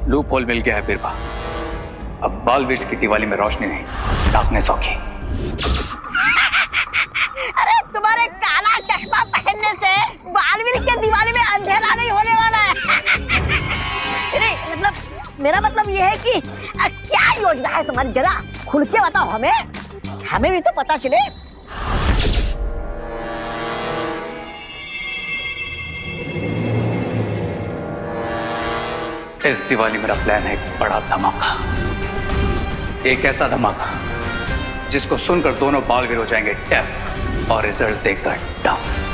Loop hole मिल गया है बिरबा। अब बालवीर की दिवाली में रोशनी नहीं, डार्कनेस होगी। अरे तुम्हारे काला चश्मा पहनने से बालवीर की दिवाली में अंधेरा नहीं होने वाला है। नहीं मतलब मेरा मतलब ये है कि क्या योजना है तुम्हारी, जरा खुल के बताओ हमें, हमें भी तो पता चले। इस दिवाली मेरा प्लान है एक बड़ा धमाका, एक ऐसा धमाका जिसको सुनकर दोनों बालवीर हो जाएंगे डेफ और रिजल्ट देखकर डम।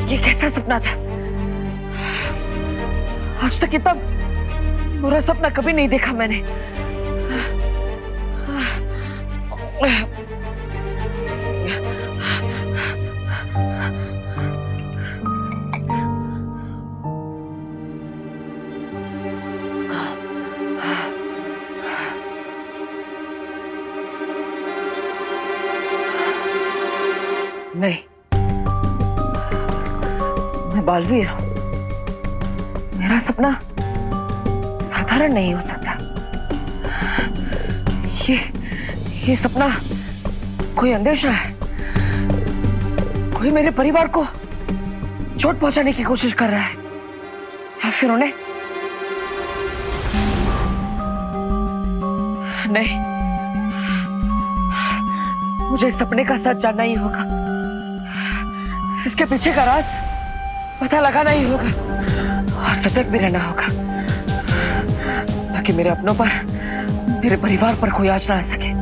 ये कैसा सपना था? आज तक इतना बुरा सपना कभी नहीं देखा मैंने। नहीं, मैं बालवीर हूं। मेरा सपना साधारण नहीं हो सकता। ये सपना कोई अंदेशा है। कोई मेरे परिवार को चोट पहुंचाने की कोशिश कर रहा है, या फिर उन्हें नहीं। मुझे इस सपने का सच जानना ही होगा। इसके पीछे का राज पता लगाना ही होगा और सतर्क भी रहना होगा, ताकि मेरे अपनों पर, मेरे परिवार पर कोई आंच ना आ सके।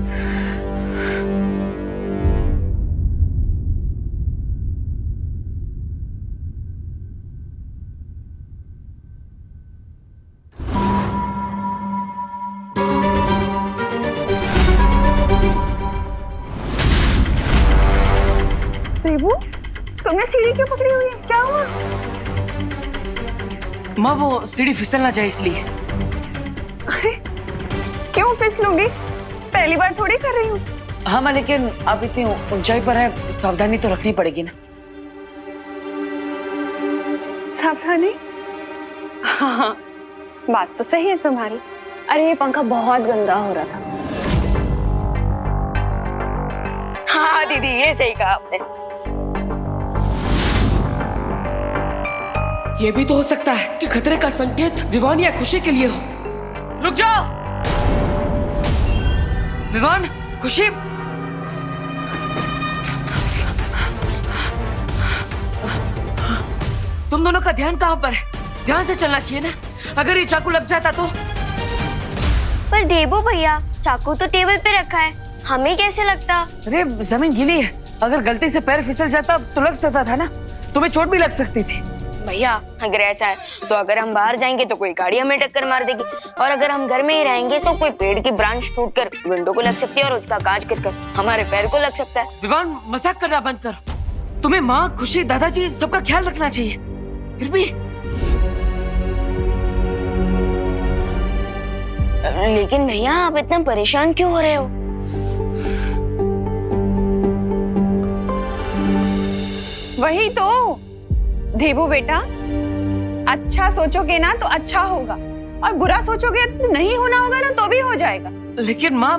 देवू, तुमने सीढ़ी क्यों पकड़ी हुई है? क्या हुआ? माँ वो सीढ़ी फिसल ना जाए इसलिए। अरे क्यों फिसलूंगी? पहली बार थोड़ी कर रही हूँ। हाँ माँ, लेकिन आप इतनी ऊंचाई पर है, सावधानी तो रखनी पड़ेगी ना। सावधानी? हाँ, बात तो सही है तुम्हारी। अरे ये पंखा बहुत गंदा हो रहा था। हाँ दीदी, ये सही कहा आपने। ये भी तो हो सकता है कि खतरे का संकेत विवान या खुशी के लिए हो। रुक जाओ विवान, खुशी। तुम दोनों का ध्यान कहाँ पर है? ध्यान से चलना चाहिए ना। अगर ये चाकू लग जाता तो? पर देबू भैया, चाकू तो टेबल पे रखा है, हमें कैसे लगता? अरे जमीन गीली है, अगर गलती से पैर फिसल जाता तो लग सकता था ना। तुम्हें चोट भी लग सकती थी। भैया अगर ऐसा है तो अगर हम बाहर जाएंगे तो कोई गाड़ी हमें टक्कर मार देगी, और अगर हम घर में ही रहेंगे तो कोई पेड़ की ब्रांच टूटकर विंडो को लग सकती है और उसका कांच गिरकर हमारे पैर को लग सकता है। विवान मजाक करना बंद करो। तुम्हें माँ, खुशी, दादाजी सबका ख्याल रखना चाहिए। फिर भी लेकिन भैया आप इतना परेशान क्यों हो रहे हो? वही तो देवू बेटा, अच्छा सोचोगे ना तो अच्छा होगा, और बुरा सोचोगे तो नहीं होना होगा ना तो भी हो जाएगा। लेकिन माँ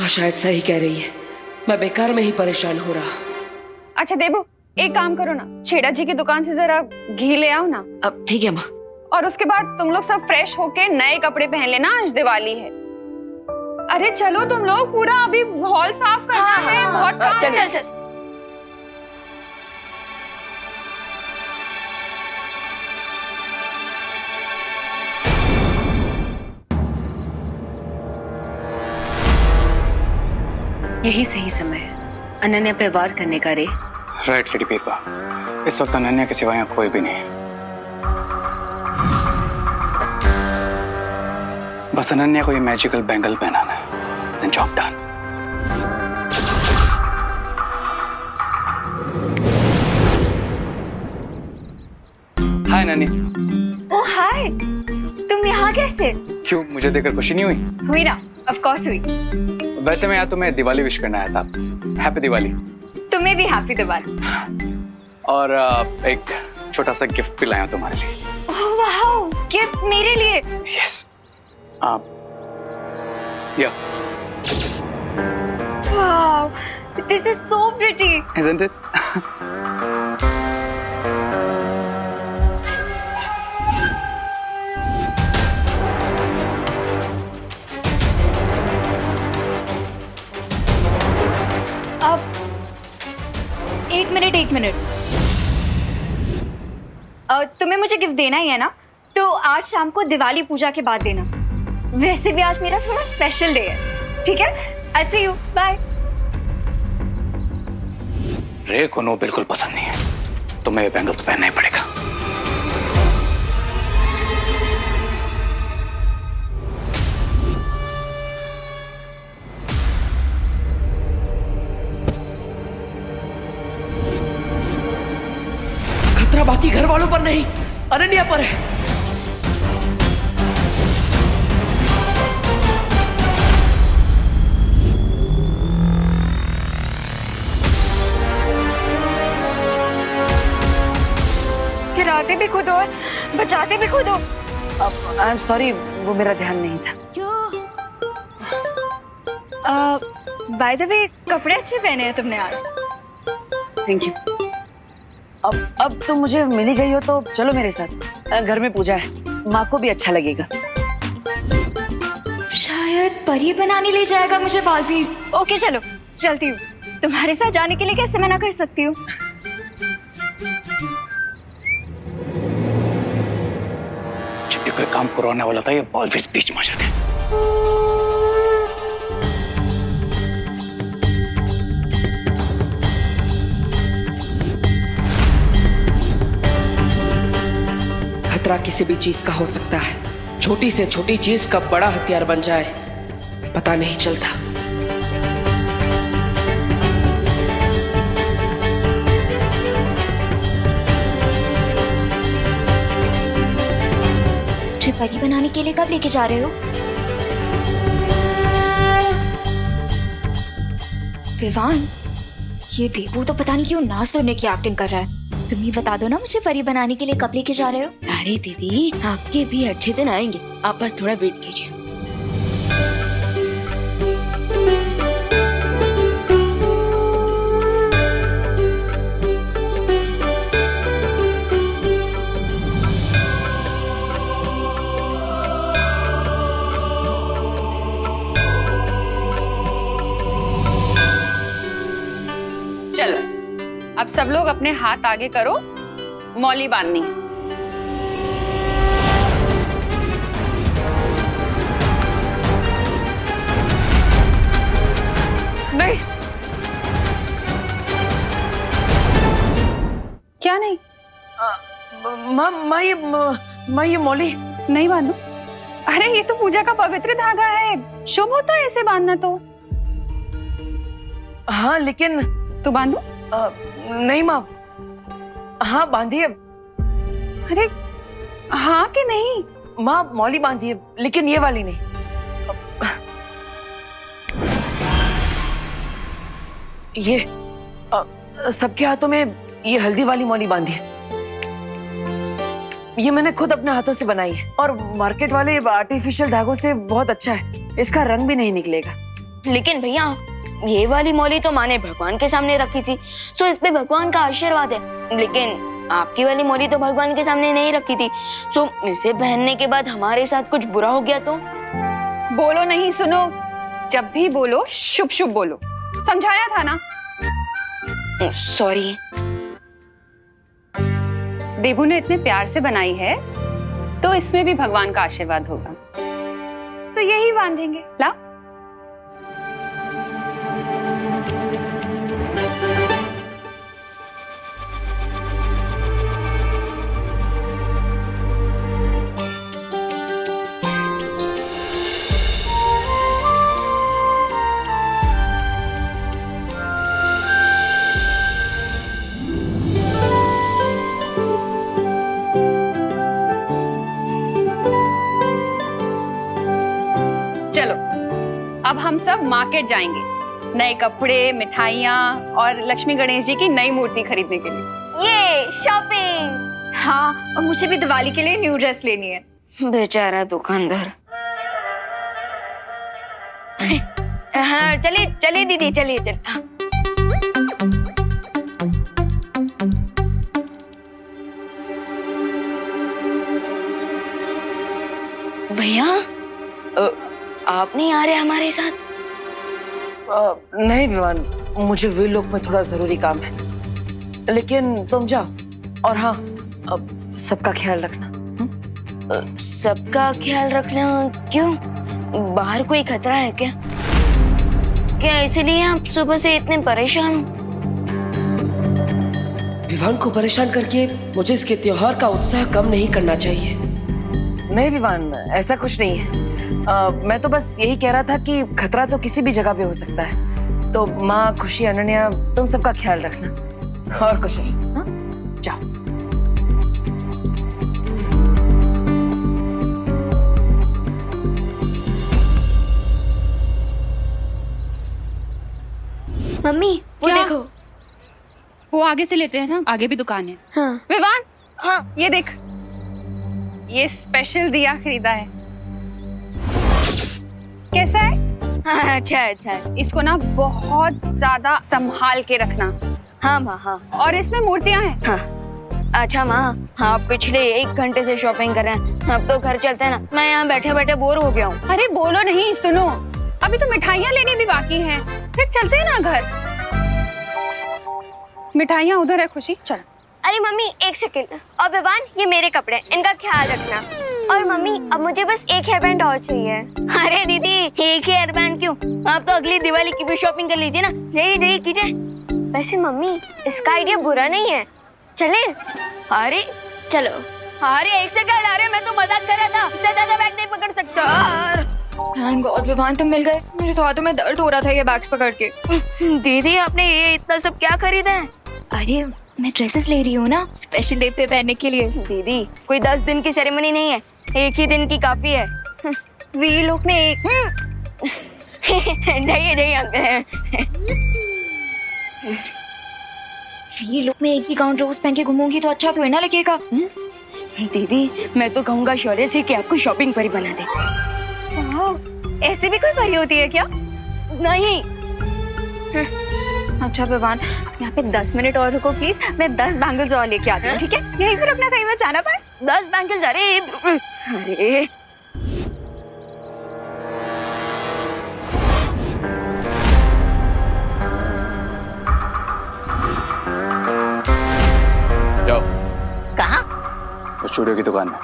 शायद सही कह रही है। मैं बेकार में ही परेशान हो रहा। अच्छा देवू, एक काम करो ना, छेड़ा जी की दुकान से जरा घी ले आओ ना। अब ठीक है माँ। और उसके बाद तुम लोग सब फ्रेश होके नए कपड़े पहन लेना, आज दिवाली है। अरे चलो तुम लोग, पूरा अभी हॉल साफ करना है, बहुत काम चल है। चल चल। यही सही समय है अनन्या पे वार करने का रे। राइट लेडी पीपा, इस वक्त अनन्या के सिवा यहाँ कोई भी नहीं है। बस अनन्या को ये मैजिकल बैंगल पहनाना है। Job done. हाय नन्नी। ओह हाय, तुम यहाँ कैसे? क्यों, मुझे देखकर खुशी नहीं हुई? हुई ना, ऑफ कोर्स हुई। वैसे मैं यहाँ तुम्हें दिवाली विश करना आया था। हैप्पी दिवाली। तुम्हें भी हैप्पी दिवाली। और एक छोटा सा गिफ्ट भी लाया हूं तुम्हारे लिए। ओह वाओ, गिफ्ट मेरे लिए? यस। या wow, this is so pretty. Isn't it? अब एक मिनट तुम्हें मुझे गिफ्ट देना ही है ना, तो आज शाम को दिवाली पूजा के बाद देना। वैसे भी आज मेरा थोड़ा स्पेशल डे है, ठीक है? I'll see you, bye। रे को नो बिल्कुल पसंद नहीं है, तुम्हें ये बैंगल तो पहनना ही पड़ेगा। खतरा बाकी घर वालों पर नहीं, अनन्या पर है। गिराते भी खुद और बचाते भी खुद हो। आई एम सॉरी, वो मेरा ध्यान नहीं था। बाय द वे, कपड़े अच्छे पहने हैं तुमने आज। Thank you. अब तुम मुझे मिल ही गई हो तो चलो मेरे साथ, घर में पूजा है, माँ को भी अच्छा लगेगा। शायद परी बनाने ले जाएगा मुझे बालवीर। ओके चलो, चलती हूँ। तुम्हारे साथ जाने के लिए कैसे मना कर सकती हूँ? जब भी कोई काम करवाने वाला था, ये बॉल फिर बीच में आ जाते। खतरा किसी भी चीज का हो सकता है, छोटी से छोटी चीज कब बड़ा हथियार बन जाए पता नहीं चलता। परी बनाने के लिए कब लेके जा रहे हो? विवान, ये देवू तो पता नहीं क्यों ना सुनने की एक्टिंग कर रहा है। तुम ही बता दो ना मुझे परी बनाने के लिए कब लेके जा रहे हो? अरे दीदी, आपके भी अच्छे दिन आएंगे, आप बस थोड़ा वेट कीजिए। चलो, अब सब लोग अपने हाथ आगे करो, मौली बांधनी है। नहीं, क्या नहीं? माँ ये मौली। नहीं बांधो? अरे ये तो पूजा का पवित्र धागा है, शुभ होता है इसे बांधना तो। हाँ लेकिन तो बांधो। नहीं माँ, हाँ बांधिए। अरे हाँ कि नहीं? माँ मौली बांधिए, लेकिन ये वाली नहीं। ये सबके हाथों में ये हल्दी वाली मौली बांधिए। ये मैंने खुद अपने हाथों से बनाई है और मार्केट वाले आर्टिफिशियल धागों से बहुत अच्छा है, इसका रंग भी नहीं निकलेगा। लेकिन भैया, ये वाली मौली तो माँ ने भगवान के सामने रखी थी, सो इस पे भगवान का आशीर्वाद है। लेकिन आपकी वाली मौली तो भगवान के सामने नहीं रखी थी, सो इसे पहनने के बाद हमारे साथ कुछ बुरा हो गया तो? बोलो नहीं, सुनो, जब भी बोलो शुभ शुभ बोलो, समझाया था ना। सॉरी। देवू ने इतने प्यार से बनाई है तो इसमें भी भगवान का आशीर्वाद होगा, तो यही बांधेंगे। ला। चलो, अब हम सब मार्केट जाएंगे, नए कपड़े, मिठाइयाँ और लक्ष्मी गणेश जी की नई मूर्ति खरीदने के लिए। ये शॉपिंग। हाँ, और मुझे भी दिवाली के लिए न्यू ड्रेस लेनी है। बेचारा दुकानदार। हाँ चलिए चलिए दीदी, चलिए चलिए। भैया, आप नहीं आ रहे हमारे साथ? नहीं विवान, मुझे वे लोग में थोड़ा जरूरी काम है, लेकिन तुम जाओ। और हाँ, सबका ख्याल रखना। सबका ख्याल रखना क्यों? बाहर कोई खतरा है क्या? क्या इसीलिए आप सुबह से इतने परेशान हो? विवान को परेशान करके मुझे इसके त्योहार का उत्साह कम नहीं करना चाहिए। नहीं विवान, ऐसा कुछ नहीं है। मैं तो बस यही कह रहा था कि खतरा तो किसी भी जगह पे हो सकता है। तो माँ, खुशी, अनन्या, तुम सबका ख्याल रखना और कुछ नहीं। हाँ? जाओ। मम्मी वो क्या? देखो। वो आगे से लेते हैं ना, आगे भी दुकान है। हाँ। विवान, हाँ ये देख, ये स्पेशल दिया खरीदा है। कैसा है? हाँ, अच्छा अच्छा। इसको ना बहुत ज्यादा संभाल के रखना। हाँ माँ, हाँ। और इसमें मूर्तियां हैं। हाँ अच्छा माँ, हाँ पिछले 1 घंटे से शॉपिंग कर रहे हैं, अब तो घर चलते हैं ना। मैं यहाँ बैठे बैठे बोर हो गया हूँ। अरे बोलो नहीं, सुनो, अभी तो मिठाइयाँ लेनी भी बाकी हैं, फिर चलते हैं ना घर। मिठाइयाँ उधर है खुशी, चल। अरे मम्मी 1 सेकंड। और विवान, ये मेरे कपड़े, इनका ख्याल रखना। और मम्मी, अब मुझे बस 1 हेयर बैंड और चाहिए। अरे दीदी, 1 हेयर बैंड क्यों? आप तो अगली दिवाली की भी शॉपिंग कर लीजिए ना। यही कीजिए। वैसे मम्मी, इसका आइडिया बुरा नहीं है, चले? अरे चलो। अरे 1 सेकंड, अरे मैं तो मजाक कर रहा था, इससे ज्यादा बैग नहीं पकड़ सकता। थैंक गॉड विवान तुम मिल गए, मेरे तो हाथों में दर्द हो रहा था ये बैग्स पकड़ के। दीदी, आपने ये इतना सब क्या खरीदा है? अरे मैं ड्रेसेस ले रही हूँ ना, स्पेशल डे पे पहनने के लिए। दीदी, कोई 10 दिन की सेरेमनी नहीं है, एक ही दिन की काफी है। वीर लोग ने एक जाइए अंकल। वीर लोग में एक ही गाउन रोज पहन के घूमूंगी तो अच्छा थोड़ी ना लगेगा। दीदी मैं तो कहूँगा शौर्य से कि आपको शॉपिंग परी बना दे। वाह, ऐसे भी कोई परी होती है क्या? नहीं। अच्छा विवान, यहाँ पे 10 मिनट और रुको प्लीज, मैं 10 बैंगल्स और लेके आती हूँ, ठीक है? यहीं पर अपना कहीं मत जाना पाए। 10 बैंगल्स? अरे जाओ कहा? उस स्टूडियो की दुकान में।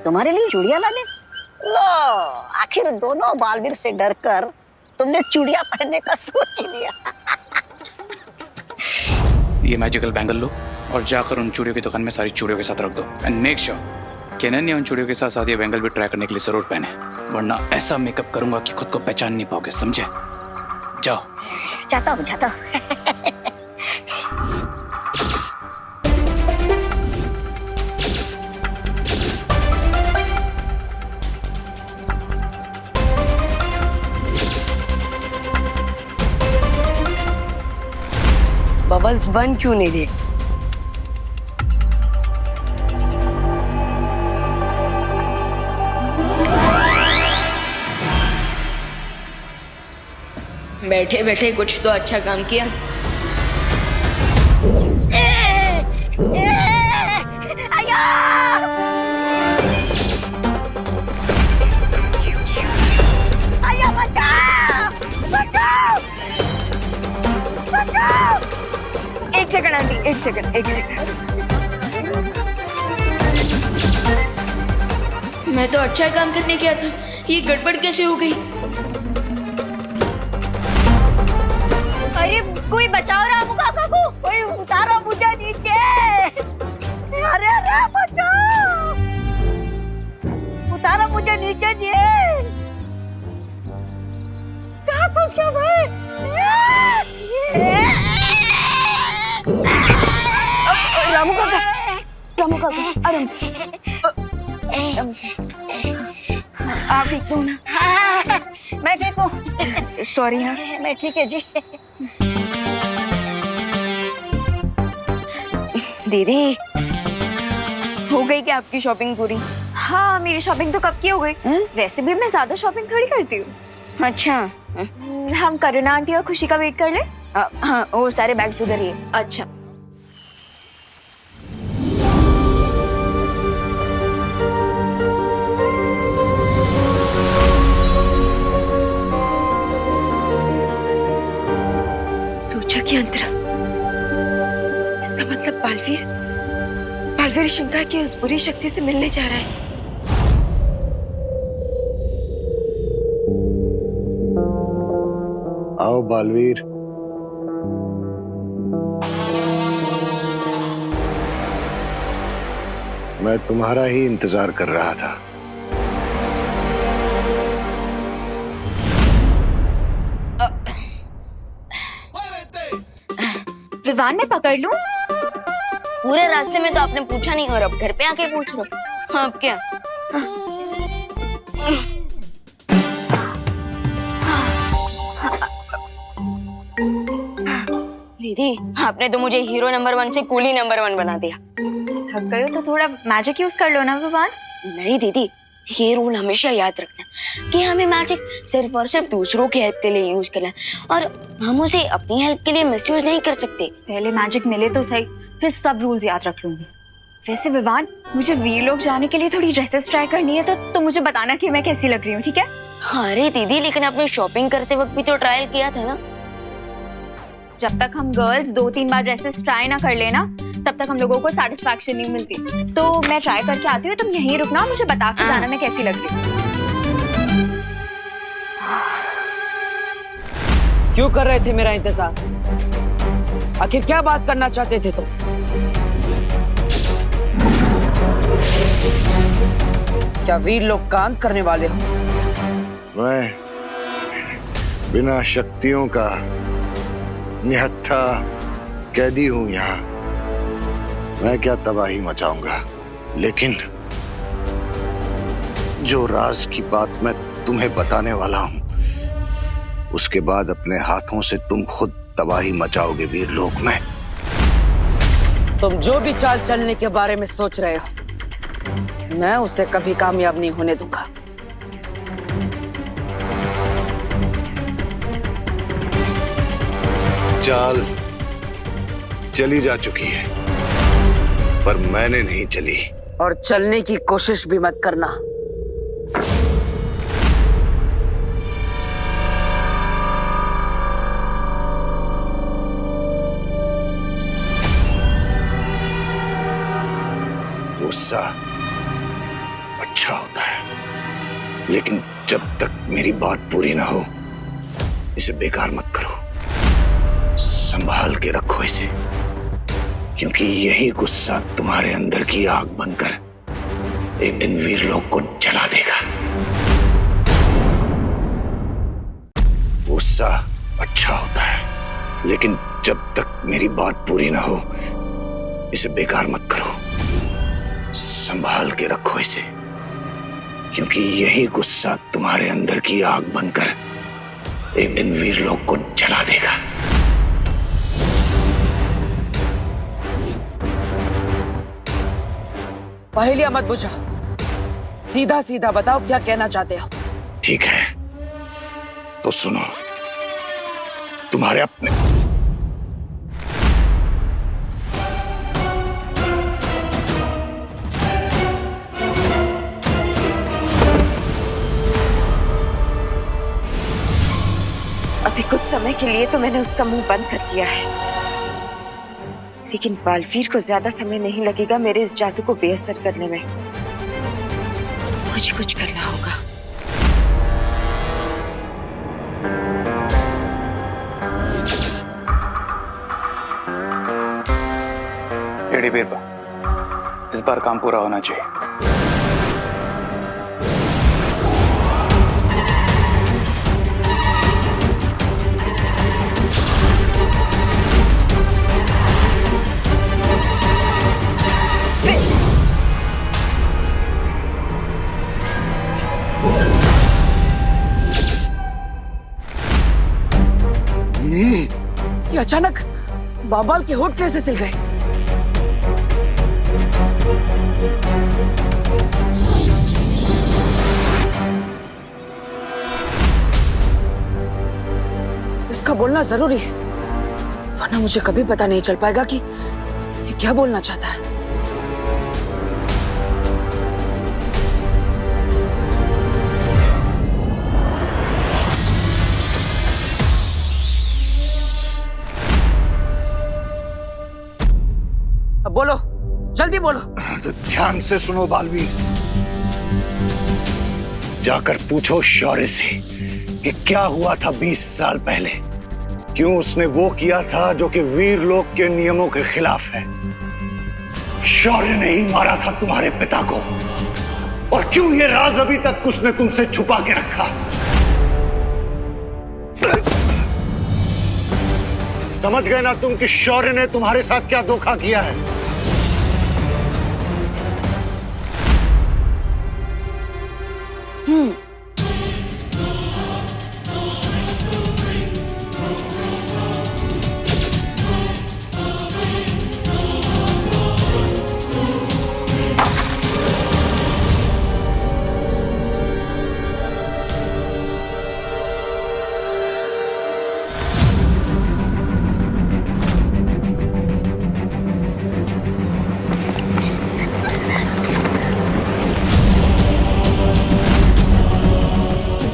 तुम्हारे लिए चूड़िया लाने? लो, आखिर दोनों बालवीर से डरकर तुमने चूड़िया पहनने का सोच ही लिया। ये मैजिकल बैंगल लो और जाकर उन चूड़ियों की दुकान में सारी चूड़ियों के साथ रख दो एंड मेक श्योर केनन ने उन चूड़ियों के साथ साथ ये बैंगल भी ट्राई करने के लिए जरूर पहने, वरना ऐसा मेकअप करूंगा कि खुद को पहचान नहीं पाओगे, समझे? जाओ। जाता हूँ। बबल्स बन क्यों नहीं रहे? बैठे बैठे कुछ तो अच्छा काम किया। एक सेकंड आंटी, एक सेकंड। मैं तो अच्छा काम करने गया था, ये गड़बड़ कैसे हो गई? अरे कोई बचाओ रामू काका को, कोई उतारो मुझे नीचे। अरे बचाओ, उतारो मुझे नीचे जी। कहाँ फंस गया भाई? रामू काका, आराम। आप ठीक हो ना? मैं ठीक हूँ। सॉरी यार। मैं ठीक है जी। दीदी हो गई क्या आपकी शॉपिंग पूरी? हाँ, मेरी शॉपिंग तो कब की हो गई। वैसे भी मैं ज्यादा शॉपिंग थोड़ी करती हूँ। अच्छा, हम करुणा आंटी और खुशी का वेट कर ले। हाँ, वो सारे बैग्स उधर ही है। अच्छा। सोचा कि अंतरा, इसका मतलब बालवीर शिंका की उस बुरी शक्ति से मिलने जा रहा है। आओ बालवीर। मैं तुम्हारा ही इंतजार कर रहा था। विवान में पकड़ लूं? पूरे रास्ते में तो आपने पूछा नहीं और अब घर पे आके पूछ रहे हो। अब क्या? दीदी आपने तो मुझे हीरो नंबर 1 से कूली नंबर 1 बना दिया। थक गए हो तो थोड़ा मैजिक यूज कर लो ना विवान। नहीं दीदी, ये रूल हमेशा याद रखना कि हमें मैजिक सिर्फ और सिर्फ दूसरों की हेल्प के लिए यूज करना है और हम उसे अपनी हेल्प के लिए मिसयूज नहीं कर सकते। पहले मैजिक मिले तो सही, फिर सब रूल्स याद रख लूंगी। वैसे विवान, मुझे वीर लोग जाने के लिए थोड़ी ड्रेसेस ट्राई करनी है तो मुझे बताना कि मैं कैसी लग रही हूँ, ठीक है? अरे दीदी, लेकिन आपने शॉपिंग करते वक्त भी तो ट्रायल किया था ना। जब तक हम गर्ल्स 2-3 बार ड्रेसेस ट्राई ना कर लेना, तब तक हम लोगों को सेटिस्फैक्शन नहीं मिलती। तो मैं ट्राई करके आती हूँ, तुम यहीं रुकना, मुझे बता के जाना मैं कैसी लग रही हूँ। क्यों कर रहे थे मेरा इंतजार? आखिर क्या बात करना चाहते थे तुम? क्या वीर लोग का अंत करने वाले हो? मैं बिना शक्तियों का निहत्था कैदी हूं यहाँ। मैं क्या तबाही मचाऊंगा, लेकिन जो राज की बात मैं तुम्हें बताने वाला हूं, उसके बाद अपने हाथों से तुम खुद तबाही मचाओगे वीरलोक में। तुम जो भी चाल चलने के बारे में सोच रहे हो, मैं उसे कभी कामयाब नहीं होने दूंगा। चाल चली जा चुकी है, पर मैंने नहीं चली। और चलने की कोशिश भी मत करना। गुस्सा अच्छा होता है, लेकिन जब तक मेरी बात पूरी ना हो, इसे बेकार मत करो। संभाल के रखो इसे, क्योंकि यही गुस्सा तुम्हारे अंदर की आग बनकर एक दिन वीरलोक को जला देगा। गुस्सा अच्छा होता है, लेकिन जब तक मेरी बात पूरी ना हो, इसे बेकार मत करो। संभाल के रखो इसे, क्योंकि यही गुस्सा तुम्हारे अंदर की आग बनकर एक दिन वीरलोक को जला देगा। पहेलियां मत बुझा, सीधा सीधा बताओ क्या कहना चाहते हो। ठीक है, तो सुनो। तुम्हारे अपने अभी कुछ समय के लिए तो मैंने उसका मुंह बंद कर दिया है, लेकिन बालवीर को ज्यादा समय नहीं लगेगा मेरे इस जादू को बेअसर करने में। मुझे कुछ करना होगा। एडी बीरबा, इस बार काम पूरा होना चाहिए। ये अचानक बाबाल के होठ कैसे सिल गए? इसका बोलना जरूरी है, वरना मुझे कभी पता नहीं चल पाएगा कि ये क्या बोलना चाहता है। अब बोलो, जल्दी बोलो। तो ध्यान से सुनो बालवीर, जाकर पूछो शौर्य से कि क्या हुआ था 20 साल पहले। क्यों उसने वो किया था जो कि वीरलोक के नियमों के खिलाफ है। शौर्य ने ही मारा था तुम्हारे पिता को, और क्यों ये राज अभी तक उसने तुमसे छुपा के रखा। समझ गए ना तुम कि शौर्य ने तुम्हारे साथ क्या धोखा किया है।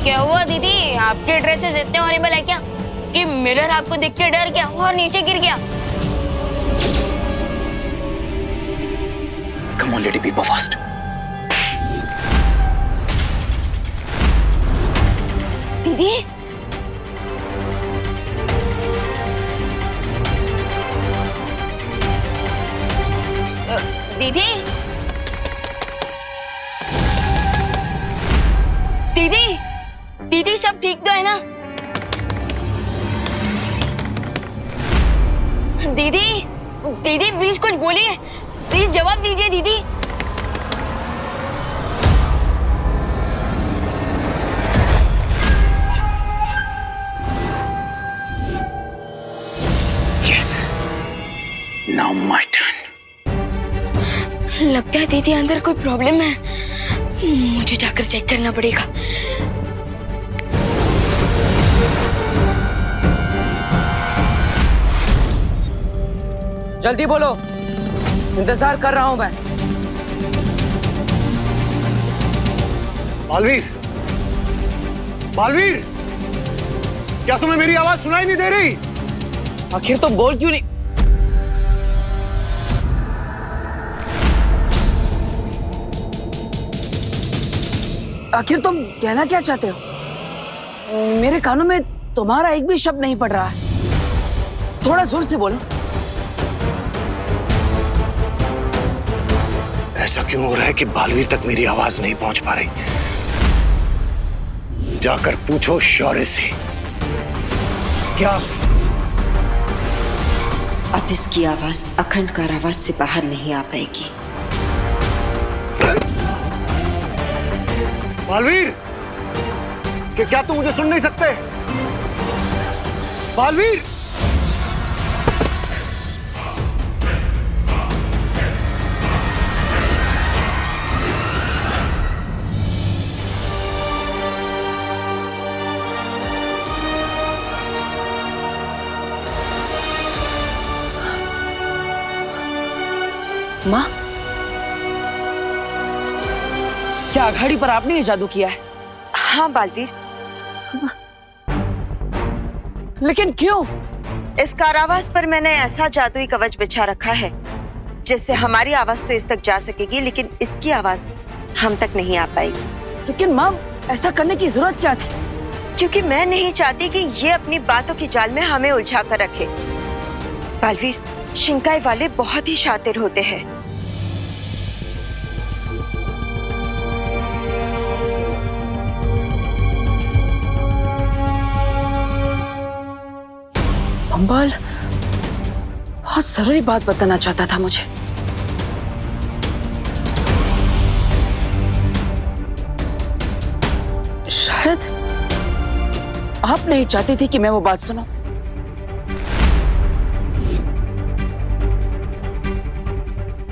क्या हुआ दीदी, आपके ड्रेसेस इतने हॉरिबल है क्या कि मिरर आपको देख के डर गया और नीचे गिर गया? Come on, Lady Biba, fast. दीदी, दीदी, दीदी, दीदी सब ठीक तो है ना? दीदी, दीदी प्लीज कुछ बोलिए, प्लीज जवाब दीजिए दीदी। Now my turn. लगता है दीदी अंदर कोई प्रॉब्लम है, मुझे जाकर चेक करना पड़ेगा। जल्दी बोलो, इंतजार कर रहा हूं मैं। बालवीर, बालवीर, क्या तुम्हें मेरी आवाज सुनाई नहीं दे रही? आखिर तुम बोल क्यों नहीं? आखिर तुम कहना क्या चाहते हो? मेरे कानों में तुम्हारा एक भी शब्द नहीं पड़ रहा है। थोड़ा जोर से बोलो। ऐसा क्यों हो रहा है कि बालवीर तक मेरी आवाज नहीं पहुंच पा रही? जाकर पूछो शौर्य से। क्या? अब इसकी आवाज अखंड कारावास से बाहर नहीं आ पाएगी। बालवीर, क्या तुम मुझे सुन नहीं सकते? बालवीर, माँ, क्या अघाड़ी पर आपने ये जादू किया है? हाँ बालवीर, लेकिन क्यों? इस कारावास पर मैंने ऐसा जादुई कवच बिछा रखा है जिससे हमारी आवाज तो इस तक जा सकेगी, लेकिन इसकी आवाज हम तक नहीं आ पाएगी। लेकिन माँ, ऐसा करने की जरूरत क्या थी? क्योंकि मैं नहीं चाहती कि ये अपनी बातों की जाल में हमें उलझा कर रखे। बालवीर, शिंकाई वाले बहुत ही शातिर होते हैं। अंबाल बहुत जरूरी बात बताना चाहता था मुझे। शायद आप नहीं चाहती थी कि मैं वो बात सुनूं।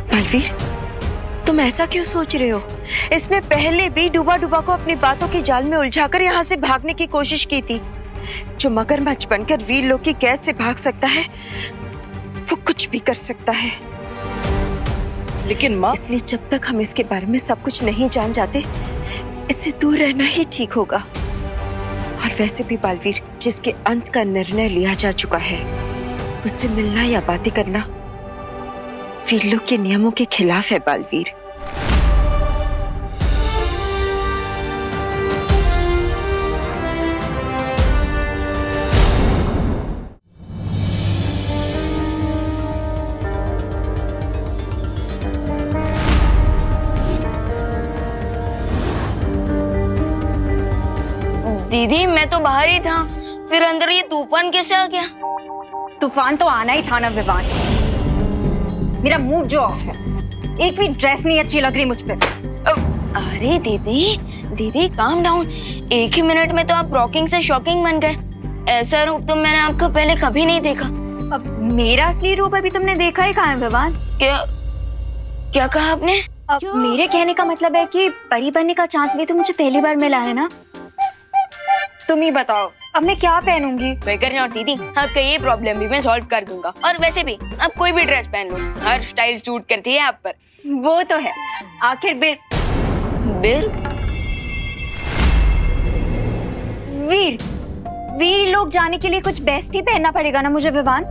बालवीर, तुम ऐसा क्यों सोच रहे हो? इसने पहले भी डूबा डूबा को अपनी बातों की जाल में उलझाकर यहाँ से भागने की कोशिश की थी। जो मगरमच्छ बनकर वीर लोग की कैद से भाग सकता है, वो कुछ भी कर सकता है। लेकिन माँ, इसलिए जब तक हम इसके बारे में सब कुछ नहीं जान जाते, इससे दूर रहना ही ठीक होगा। और वैसे भी बालवीर, जिसके अंत का निर्णय लिया जा चुका है, उससे मिलना या बातें करना वीर लोग के नियमों के खिलाफ है। बालवीर, दीदी मैं तो बाहर ही था, फिर अंदर ये तूफान कैसे आ गया? तूफान तो आना ही था ना विवान। मेरा मूड जो ऑफ है, एक भी ड्रेस नहीं अच्छी लग रही मुझ पे। अरे दीदी, दीदी काम डाउन। एक ही मिनट में तो आप रॉकिंग से शॉकिंग बन गए। ऐसा रूप तो मैंने आपका पहले कभी नहीं देखा। अब मेरा असली रूप अभी तुमने देखा ही कहाँ है विवान? क्या क्या कहा आपने? अब मेरे कहने का मतलब है कि परी बनने का चांस भी तो मुझे पहली बार मिला है ना। तुम ही बताओ अब मैं क्या पहनूंगी? फिकर नहीं और दीदी, आपका ये प्रॉब्लम भी मैं सॉल्व कर दूंगा। और वैसे भी आप कोई भी ड्रेस पहन लो, हर स्टाइल सूट करती है आप पर। वो तो है, आखिर बिल वीर वीर लोग जाने के लिए कुछ बेस्ट ही पहनना पड़ेगा ना मुझे विवान।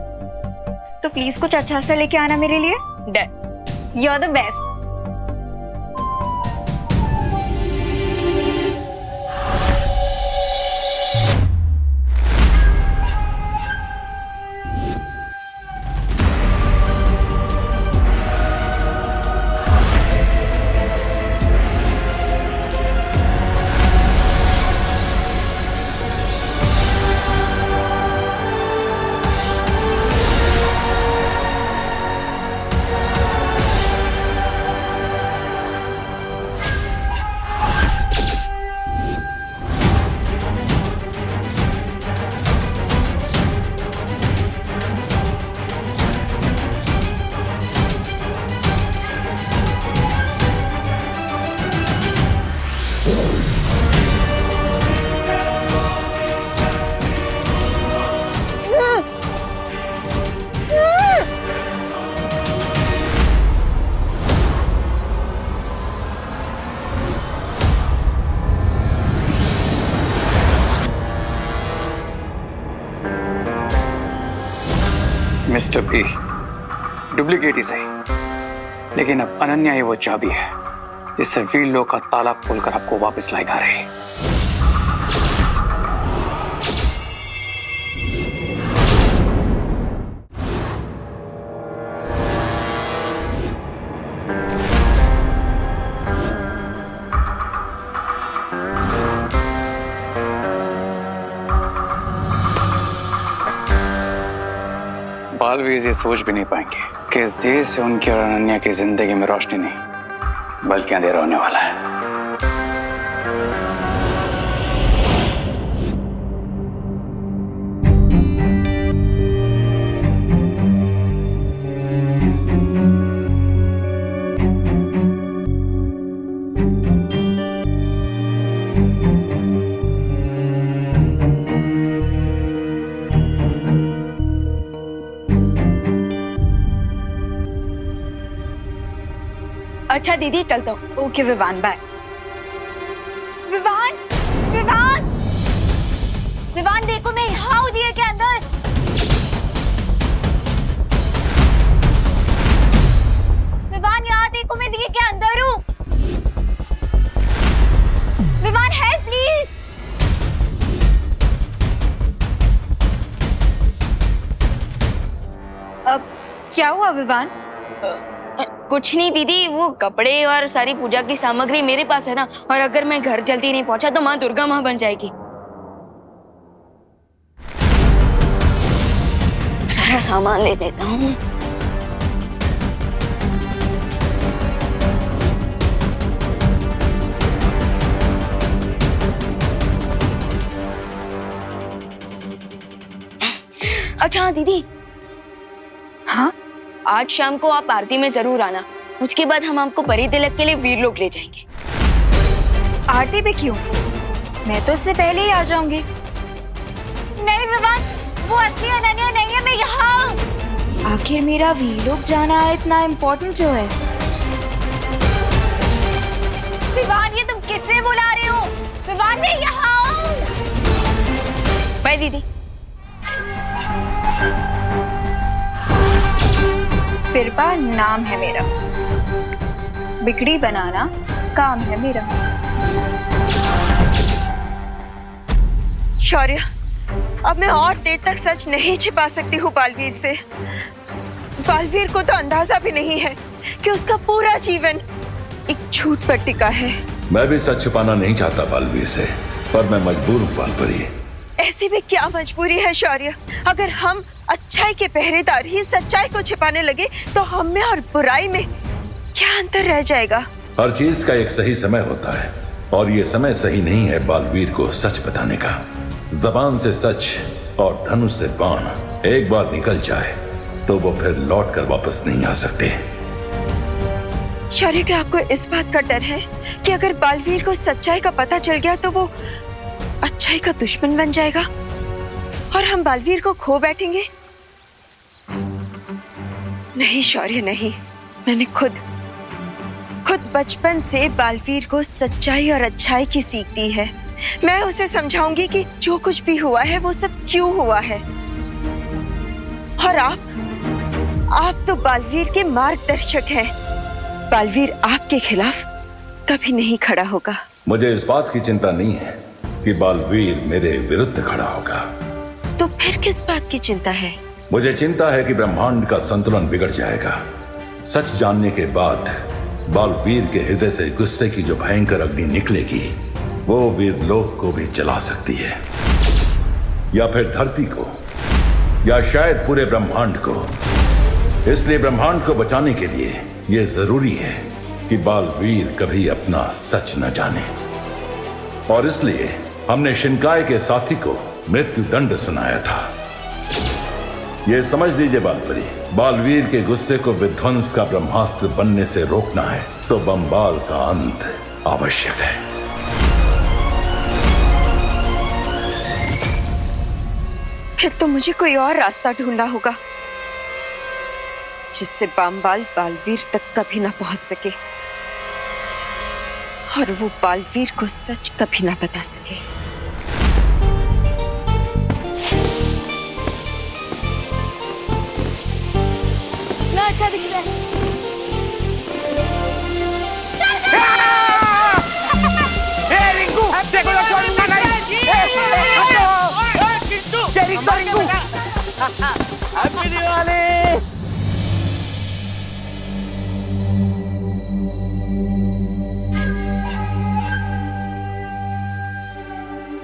तो प्लीज कुछ अच्छा सा लेके आना मेरे लिए। Done. You are the best. Mister B duplicate ही सही, लेकिन अब अनन्या ही वो चाबी है जिससे वीर लोग का ताला खोलकर आपको वापस लाएगा रे। बालवीर ये सोच भी नहीं पाएंगे कि इस देर से उनकी और अनन्या की जिंदगी में रोशनी नहीं बल्कि अंधेरा होने वाला है। अच्छा दीदी चलता हूँ। Okay Vivaan, bye. विवान, विवान, विवान देखो मैं यहाँ हूँ दिए के अंदर। विवान यहाँ देखो मैं दिए के अंदर हूँ। Vivaan help please. अब क्या हुआ विवान? कुछ नहीं दीदी, वो कपड़े और सारी पूजा की सामग्री मेरे पास है ना, और अगर मैं घर जल्दी नहीं पहुंचा तो माँ दुर्गा माँ बन जाएगी। सारा सामान ले लेता हूँ। अच्छा हाँ दीदी। हाँ, आज शाम को आप आरती में जरूर आना। उसके बाद हम आपको परी तिलक के लिए वीरलोक ले जाएंगे। आरती पे क्यों? मैं तो उससे पहले ही आ जाऊंगी। नहीं विवान, वो असली अनन्या नहीं है, मैं यहाँ हूँ। आखिर मेरा वीरलोक जाना इतना इम्पोर्टेंट जो है? विवान ये तुम किससे बुला रहे हो? विवान मैं यहाँ हूँ। बाय दीदी। बिरबा नाम है मेरा, बिगड़ी बनाना काम है मेरा। शौर्य, अब मैं और देर तक सच नहीं छिपा सकती हूँ बालवीर से। बालवीर को तो अंदाजा भी नहीं है कि उसका पूरा जीवन एक झूठ पर टिका है। मैं भी सच छिपाना नहीं चाहता बालवीर से, पर मैं मजबूर हूँ बालपरी। ऐसी भी क्या मजबूरी है शौर्य? अगर हम अच्छाई के पहरेदार ही सच्चाई को छिपाने लगे तो हम में और बुराई में क्या अंतर रह जाएगा? हर चीज का एक सही समय होता है, और ये समय सही नहीं है बालवीर को सच बताने का। जबान से सच और धनुष से बाण एक बार निकल जाए तो वो फिर लौट कर वापस नहीं आ सकते। शौर्य, क्या आपको इस बात का डर है कि अगर बालवीर को सच्चाई का पता चल गया तो वो अच्छाई का दुश्मन बन जाएगा और हम बालवीर को खो बैठेंगे? नहीं शौर्य, नहीं। मैंने खुद बचपन से बालवीर को सच्चाई और अच्छाई की सीख दी है। मैं उसे समझाऊंगी कि जो कुछ भी हुआ है वो सब क्यों हुआ है। और आप तो बालवीर के मार्गदर्शक हैं। बालवीर आपके खिलाफ कभी नहीं खड़ा होगा। मुझे इस बात की चिंता नहीं है कि बालवीर मेरे विरुद्ध खड़ा होगा। तो फिर किस बात की चिंता है? मुझे चिंता है कि ब्रह्मांड का संतुलन बिगड़ जाएगा। सच जानने के बाद बालवीर के हृदय से गुस्से की जो भयंकर अग्नि निकलेगी वो वीरलोक को भी जला सकती है, या फिर धरती को, या शायद पूरे ब्रह्मांड को। इसलिए ब्रह्मांड को बचाने के लिए यह जरूरी है कि बालवीर कभी अपना सच न जाने। और इसलिए हमने शिनकाय के साथी को मृत्यु दंड सुनाया था। यह समझ लीजिए बालपरी, बालवीर के गुस्से को विध्वंस का ब्रह्मास्त्र बनने से रोकना है तो बम्बाल का अंत आवश्यक है। फिर तो मुझे कोई और रास्ता ढूंढना होगा जिससे बम्बाल बालवीर तक कभी ना पहुंच सके और वो बालवीर को सच कभी ना बता सके। कितना अच्छा दिख रहा है।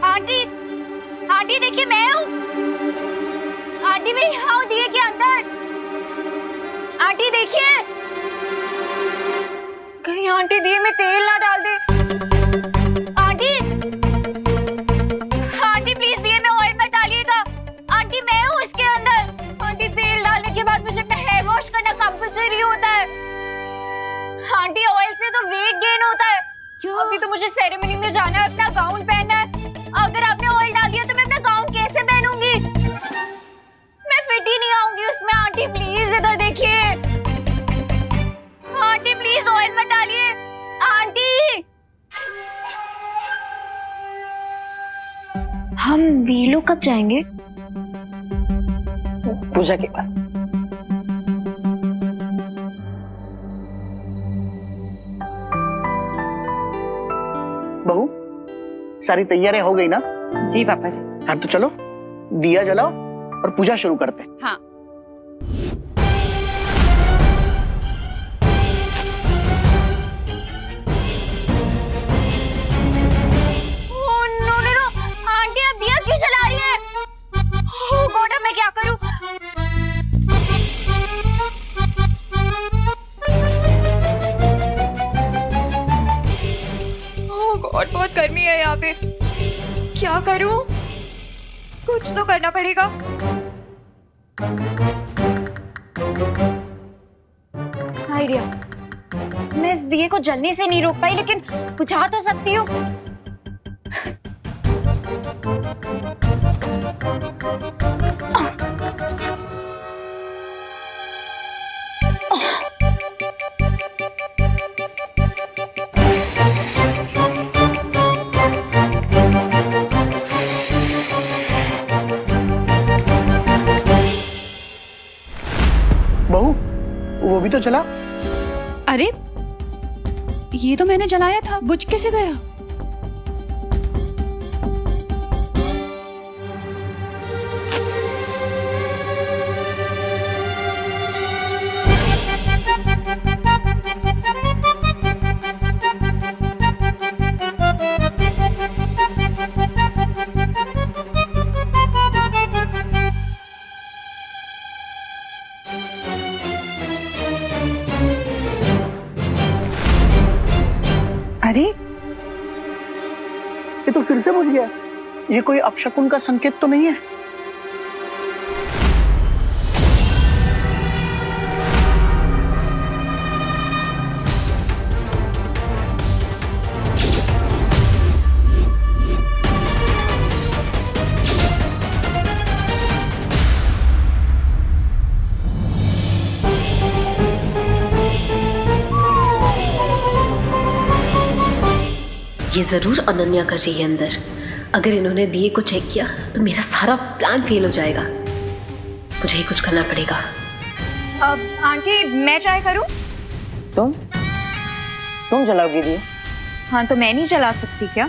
आंटी, आंटी देखिए मैं हूँ। आंटी मैं यहाँ हूँ दिए के अंदर। आंटी देखिए, कहीं आंटी दिए में तेल ना डाल दे। आंटी, आंटी प्लीज दिए में ऑयल मत डालिएगा। आंटी मैं हूँ इसके अंदर। आंटी तेल डालने के बाद मुझे अपना हेयर वॉश करना कंपल्सरी होता है। आंटी ऑयल से तो वेट गेन होता है। अभी तो मुझे सेरेमनी में जाना है, अपना गाउन पहनना है। अगर आपने ऑयल डाल दिया तो मैं अपना गाउन कैसे पहनूंगी? मैं फिट ही नहीं आऊंगी उसमें। आंटी प्लीज इधर देखिए। आंटी प्लीज ऑयल मत डालिए। आंटी, हम वीलो कब जाएंगे? पूजा के बाद। बहू, सारी तैयारियां हो गई ना? जी पापा जी। हाँ तो चलो दिया जलाओ और पूजा शुरू करते हैं। हाँ। नो, आंटी अब दिया क्यों जला रही है? ओह गॉड, मैं क्या करूं? ओह गॉड, बहुत गर्मी है यहाँ पे। क्या करूं? कुछ तो करना पड़ेगा। आइडिया, मैं इस दिए को जलने से नहीं रोक पाई, लेकिन बुझा तो सकती हूँ। बहू, वो भी तो चला। अरे ये तो मैंने जलाया था, बुझ कैसे गया? अरे ये तो फिर से बुझ गया। ये कोई अपशकुन का संकेत तो नहीं है? ये जरूर अनन्या कर रही है अंदर। अगर इन्होंने दिए को चेक किया तो मेरा सारा प्लान फेल हो जाएगा। मुझे ही कुछ करना पड़ेगा। अब आंटी मैं ट्राई करूं? तुम जलाओगी दिए? हाँ तो मैं नहीं जला सकती क्या?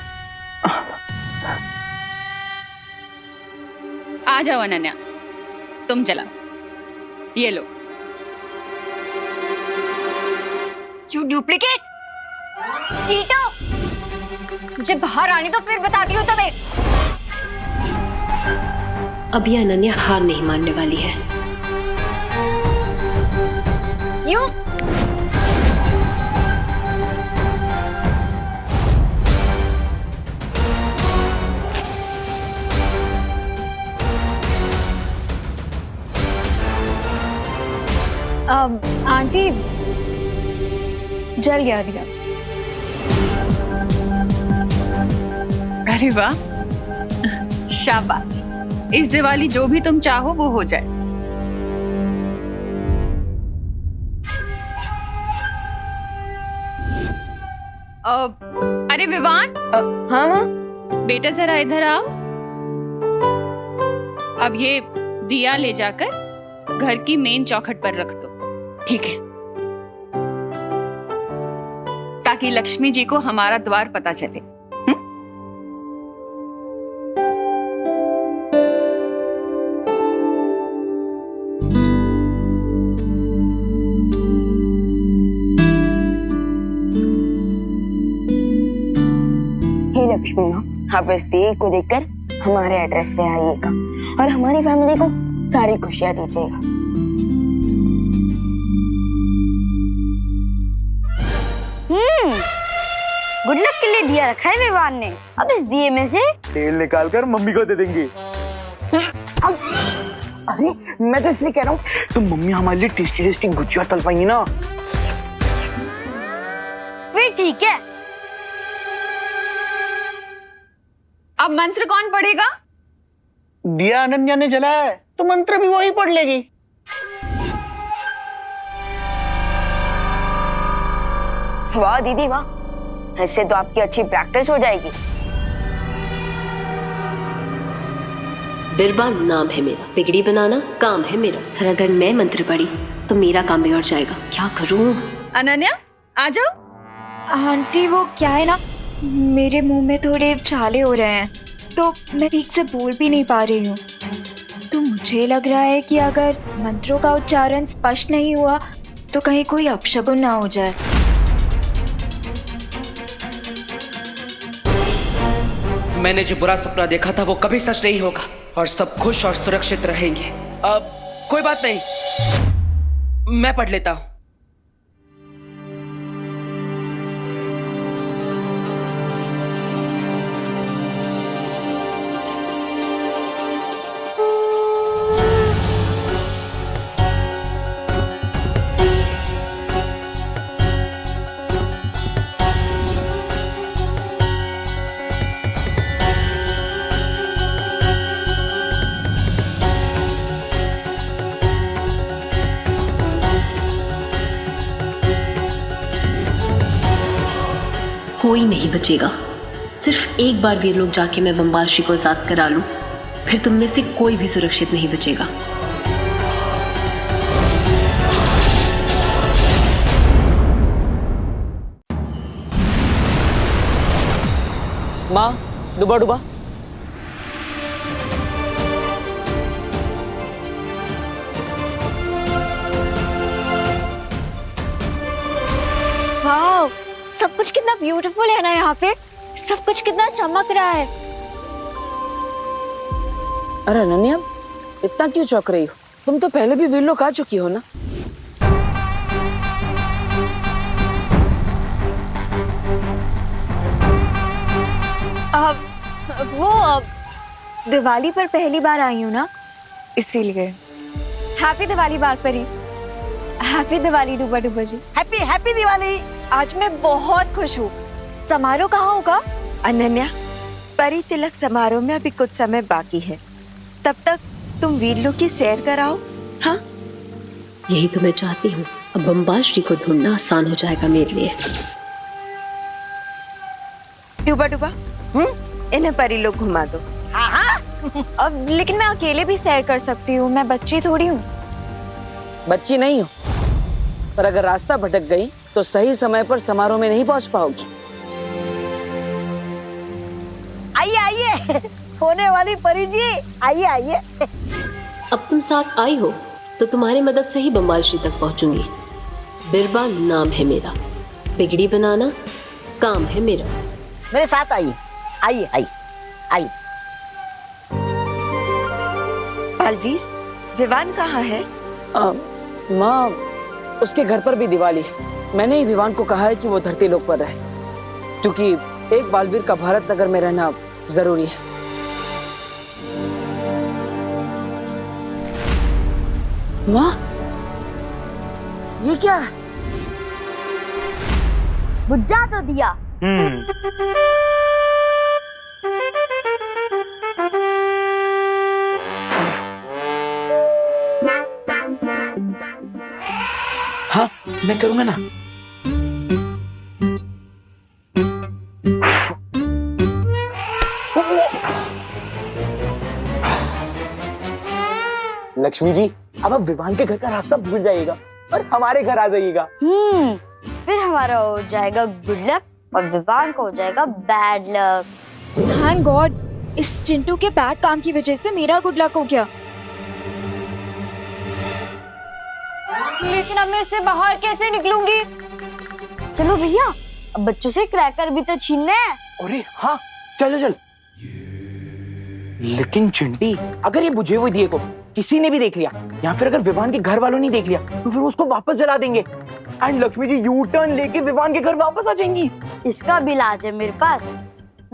आ जाओ अनन्या, तुम जलाओ। ये लो। You duplicate चीटो! मुझे बाहर आने तो फिर बताती हूँ तुम्हें। अब ये अनन्या हार नहीं मानने वाली है। यूं? आंटी जल गया दिया। अरे वाह, शाबाश। इस दिवाली जो भी तुम चाहो वो हो जाए। अरे विवान। हाँ हाँ। बेटा जरा इधर आओ। अब ये दिया ले जाकर घर की मेन चौखट पर रख दो। ठीक है, ताकि लक्ष्मी जी को हमारा द्वार पता चले। हे लक्ष्मी माँ, आप इस दिए को देखकर हमारे एड्रेस पे आइएगा और हमारी फैमिली को सारी खुशियां दीजिएगा। गुड लक के लिए दिया रखा है विवान ने। अब इस दिए में से तेल निकाल कर मम्मी को दे देंगे। अरे मैं तो इसलिए कह रहा हूँ, तो मम्मी हमारे लिए टेस्टी टेस्टी गुजिया तल पाएंगी ना। फिर ठीक है। अब मंत्र कौन पढ़ेगा? दिया अनन्या ने जलाया है तो मंत्र भी वही पढ़ लेगी। वाह दीदी वाह, इससे तो आपकी अच्छी प्रैक्टिस हो जाएगी। बिरबान नाम है मेरा, बिगड़ी बनाना काम है मेरा। और अगर मैं मंत्र पढ़ी तो मेरा काम बिगड़ जाएगा। क्या करूं? अनन्या आ जाओ। आंटी वो क्या है ना, मेरे मुंह में थोड़े छाले हो रहे हैं तो मैं ठीक से बोल भी नहीं पा रही हूँ। तो मुझे लग रहा है कि अगर मंत्रों का उच्चारण स्पष्ट नहीं हुआ तो कहीं कोई अपशगुन ना हो जाए। मैंने जो बुरा सपना देखा था वो कभी सच नहीं होगा और सब खुश और सुरक्षित रहेंगे। अब कोई बात नहीं, मैं पढ़ लेता हूँ। कोई नहीं बचेगा। सिर्फ एक बार वीर लोग जाके मैं बम्बाशी को आजाद करा लूं, फिर तुम में से कोई भी सुरक्षित नहीं बचेगा। माँ डुबा डुबा। वाओ, सब कुछ कितना ब्यूटीफुल है ना यहाँ पे। सब कुछ कितना चमक रहा है। अरे अनन्या, इतना क्यों चौंक रही हो? तुम तो पहले भी वीर लोग आ चुकी हो ना। दिवाली पर पहली बार आई हूँ ना, इसीलिए। हैप्पी दिवाली बार परी। हैप्पी दिवाली डुबा डुबा जी। Happy happy Diwali. आज मैं बहुत खुश हूँ। समारोह कहाँ होगा? अनन्या, परी तिलक समारोह में अभी कुछ समय बाकी है, तब तक तुम वीर लोग की सैर कराओ। हाँ, यही तो मैं चाहती हूँ। अब बम्बाश्री को ढूंढना आसान हो जाएगा मेरे लिए। डुबा डुबा, इन्हें परी लोग घुमा दो। हाँ हाँ। अब लेकिन मैं अकेले भी सैर कर सकती हूँ, मैं बच्ची थोड़ी हूँ। बच्ची नहीं हो, पर अगर रास्ता भटक गई तो सही समय पर समारोह में नहीं पहुंच पाओगी। आइए आइए, होने वाली परी जी, आइए आइए। अब तुम साथ आई हो तो तुम्हारी मदद से ही बम्बाश्री तक पहुंचूंगी। बिरबा नाम है मेरा, बिगड़ी बनाना काम है मेरा। मेरे साथ आइए, आइए आइए आइए। बालवीर, विवान कहाँ है? माँ, उसके घर पर भी दिवाली है। मैंने ही विवान को कहा है कि वो धरती लोक पर रहे, क्योंकि एक बालवीर का भारत नगर में रहना जरूरी है। माँ, ये क्या है? बुझा तो दिया। हाँ, मैं करूंगा ना। लक्ष्मी जी, अब आप विवान के घर का रास्ता भूल जाइएगा और हमारे घर आ जाइएगा। फिर हमारा हो जाएगा गुड लक और विवान को हो जाएगा बैड लक। थैंक गॉड, इस चिंटू के बैड काम की वजह से मेरा गुड लक हो गया। लेकिन अब मैं इससे बाहर कैसे निकलूंगी? चलो भैया, अब बच्चों से क्रैकर भी तो छीनने हैं। अरे हाँ, चलो चल। लेकिन चिंटी, अगर ये बुझे हुए दिए को किसी ने भी देख लिया या फिर अगर विवान के घर वालों ने देख लिया तो फिर उसको वापस जला देंगे and Lakshmi ji U turn लेके विवान के घर वापस आ जाएंगी। इसका भी इलाज है मेरे पास।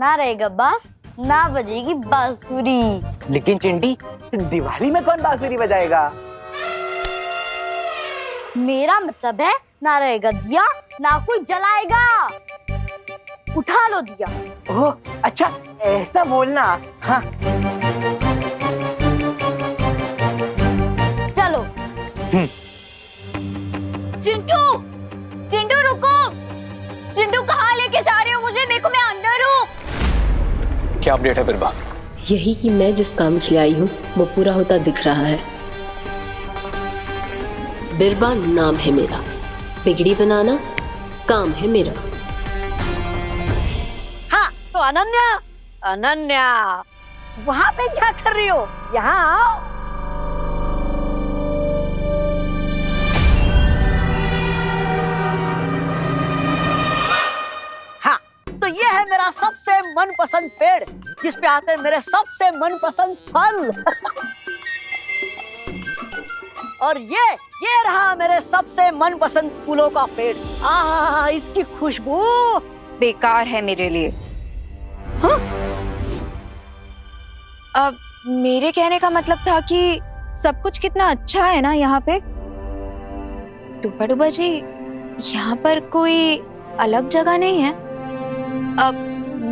ना रहेगा बांस, ना बजेगी बांसुरी। लेकिन चिंटी, दिवाली में कौन बांसुरी बजाएगा? मेरा मतलब है ना रहेगा दिया, ना कोई जलाएगा। उठा लो दिया। ओह अच्छा, ऐसा बोलना। हाँ चलो। चिंटू, चिंटू रुको। चिंटू कहाँ लेके जा रहे हो मुझे? देखो मैं अंदर हूँ। क्या अपडेट है बिरबा? यही कि मैं जिस काम के लिए आई हूँ वो पूरा होता दिख रहा है। बिरबा नाम है मेरा, बिगड़ी बनाना काम है मेरा। हाँ तो अनन्या, अनन्या वहाँ पे क्या कर रही हो? यहाँ आओ। हाँ तो ये है मेरा सबसे मनपसंद पेड़ जिस पे आते हैं मेरे सबसे मनपसंद फल। और ये रहा मेरे सबसे मनपसंद फूलों का पेड़। आहा, इसकी खुशबू बेकार है मेरे लिए। हाँ? अब मेरे कहने का मतलब था कि सब कुछ कितना अच्छा है ना यहाँ पे। डूबा डूबा जी, यहाँ पर कोई अलग जगह नहीं है। अब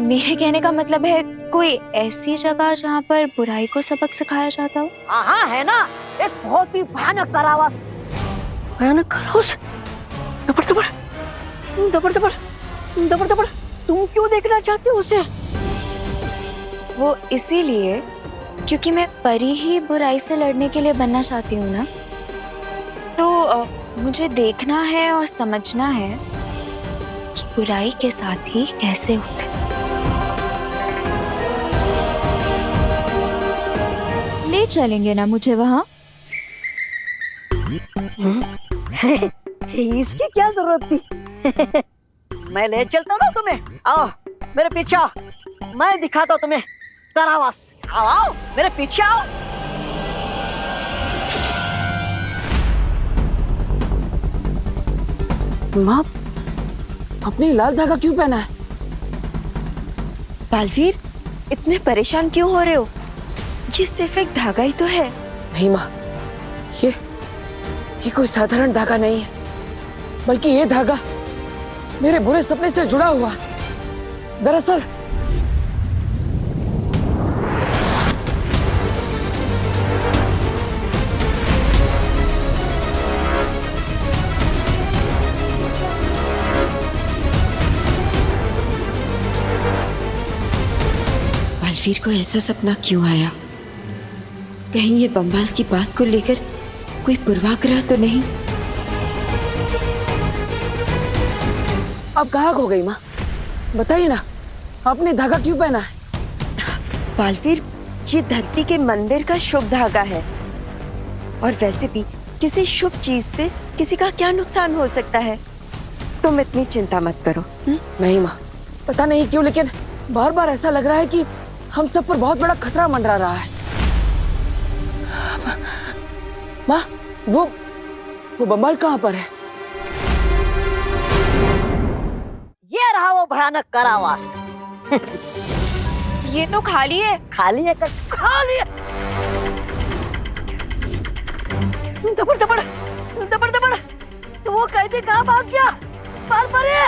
मेरे कहने का मतलब है कोई ऐसी जगह जहाँ पर बुराई को सबक सिखाया जाता हो। हाँ है ना, एक बहुत ही भयानक कारावास। भयानक कारावास? दबर दबर दबर दबर दबर दबर, तुम क्यों देखना चाहते हो उसे? वो इसीलिए क्योंकि मैं परी ही बुराई से लड़ने के लिए बनना चाहती हूँ ना। तो मुझे देखना है और समझना है कि बुराई के साथ ही कैसे होते। ले चलेंगे ना मुझे वहाँ? इसकी क्या जरूरत थी? मैं ले चलता हूँ ना तुम्हें। आओ मेरे पीछे आओ, मैं दिखाता हूँ तुम्हें कारावास। आओ आओ मेरे पीछे आओ। माँ, अपने लाल धागा क्यों पहना है? बालवीर, इतने परेशान क्यों हो रहे हो? ये सिर्फ एक धागा ही तो है। नहीं माँ, ये कोई साधारण धागा नहीं है, बल्कि ये धागा मेरे बुरे सपने से जुड़ा हुआ। दरअसल बालवीर को ऐसा सपना क्यों आया? कहीं ये बम्बाल की बात को लेकर कोई पूर्वाग्रह तो नहीं? अब कहाँ खो गई माँ? बताइए ना, आपने धागा क्यों पहना है? बालवीर, ये धरती के मंदिर का शुभ धागा है और वैसे भी किसी शुभ चीज से किसी का क्या नुकसान हो सकता है? तुम इतनी चिंता मत करो। नहीं माँ, पता नहीं क्यों लेकिन बार बार ऐसा लग रहा है कि हम सब पर बहुत बड़ा खतरा मंडरा रहा है। माँ, वो बम्बाल कहाँ पर है? ये रहा वो भयानक कारावास। ये तो खाली है। खाली है कर खाली है। दबर दबर दबर दबर, तो वो कैदी कहाँ भाग गया? बाल परे,